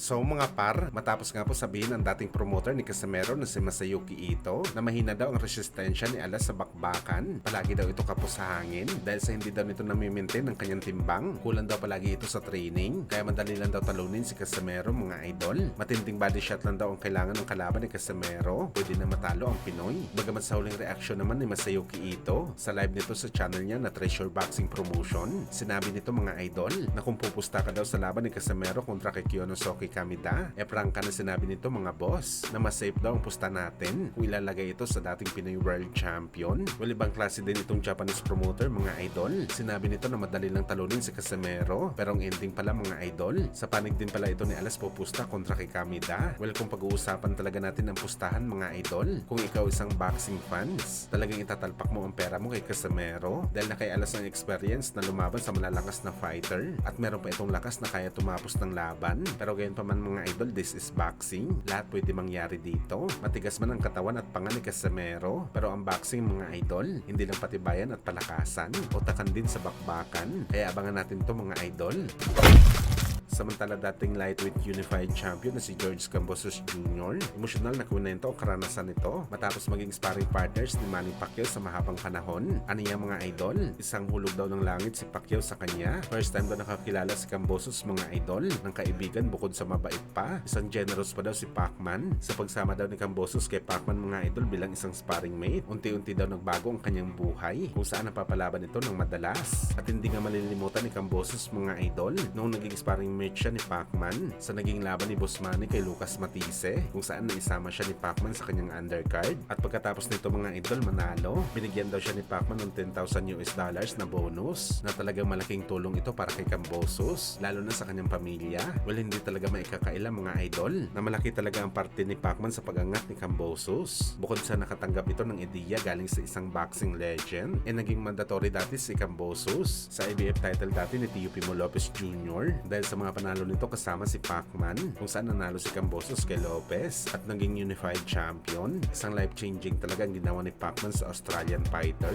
So mga par, matapos nga po sabihin ng dating promoter ni Casimero na si Masayuki Ito na mahina daw ang resistensya ni Alas sa bakbakan. Palagi daw ito kapos sa hangin dahil sa hindi daw nito nami-maintain ang kanyang timbang. Kulang daw palagi ito sa training, kaya madali lang daw talunin si Casimero mga idol. Matinding body shot lang daw ang kailangan ng kalaban ni Casimero. Pwede na matalo ang Pinoy. Bagamat sa huling reaksyon naman ni Masayuki Ito sa live nito sa channel niya na Treasure Boxing Promotion, sinabi nito mga idol na kung pupusta ka daw sa laban ni Casimero kontra kay Kiyonosuke Kamida, prank ka na sinabi nito mga boss na mas safe daw ang pusta natin kung ilalagay ito sa dating Pinoy World Champion. Well, ibang klase din itong Japanese promoter mga idol. Sinabi nito na madali lang talunin si Casimero, pero ang ending pala mga idol, sa panig din pala ito ni Alas pupusta kontra kay Kamida. Well, kung pag-uusapan talaga natin ang pustahan mga idol, kung ikaw isang boxing fans, talagang itatalpak mo ang pera mo kay Casimero dahil na kay Alas ang experience na lumaban sa malalakas na fighter at meron pa itong lakas na kaya tumapos ng laban. Pero gayon pa man mga idol, this is boxing. Lahat pwede mangyari dito. Matigas man ang katawan at panga ni Casimero, pero ang boxing mga idol, hindi lang patibayan at palakasan, utakan din sa bakbakan. Kaya abangan natin to mga idol. Samantala dating lightweight unified champion na si George Kambosos Jr., emosyonal na kwento ang karanasan nito matapos maging sparring partners ni Manny Pacquiao sa mahabang panahon. Ano niya mga idol? Isang hulog daw ng langit si Pacquiao sa kanya. First time daw nakakilala si Kambosos mga idol ng kaibigan bukod sa mabait pa. Isang generous pa daw si Pacman sa pagsama daw ni Kambosos kay Pacman mga idol bilang isang sparring mate. Unti-unti daw nagbago ang kanyang buhay kung saan napapalaban ito ng madalas. At hindi nga malilimutan ni Kambosos mga idol noong naging sparring mate siya ni Pacman sa naging laban ni Boss Manny kay Lucas Matisse kung saan naisama siya ni Pacman sa kanyang undercard. At pagkatapos nito mga idol manalo, binigyan daw siya ni Pacman ng $10,000 na bonus na talagang malaking tulong ito para kay Kambosos, lalo na sa kanyang pamilya. Well, hindi talaga maikakaila mga idol na malaki talaga ang parte ni Pacman sa pagangat ni Kambosos. Bukod sa nakatanggap ito ng ideya galing sa isang boxing legend, naging mandatory dati si Kambosos sa IBF title dati ni Tio Pimo Lopez Jr. dahil sa mga panalo nito kasama si Pacman kung saan nanalo si Kambosos kay Lopez at naging unified champion. Isang life-changing talaga ang ginawa ni Pacman sa Australian fighter.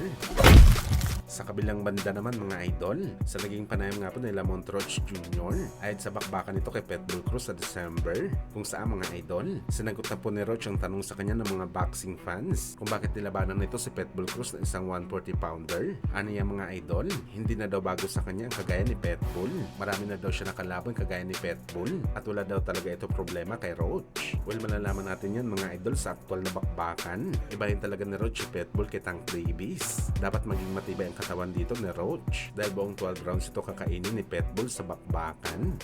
Sa kabilang banda naman mga idol, sa naging panayam nga po ni Lamont Roach Jr. ayad sa bakbakan nito kay Pitbull Cruz sa December, kung saan mga idol, sinagot na po ni Roach ang tanong sa kanya ng mga boxing fans kung bakit nilabanan nito si Pitbull Cruz na isang 140-pounder. Ano yung mga idol? Hindi na daw bago sa kanya ang kagaya ni Pitbull. Marami na daw siya nakalaban kagaya ni Pitbull at wala daw talaga ito problema kay Roach. Well, malalaman natin yan mga idol sa aktual na bakbakan. Ibahin talaga ni Roach si Pitbull kay Tank Davis. Dapat maging matibay ang katawan dito ni Roach dahil buong 12 rounds ito kakainin ni Pitbull sa bakbakan.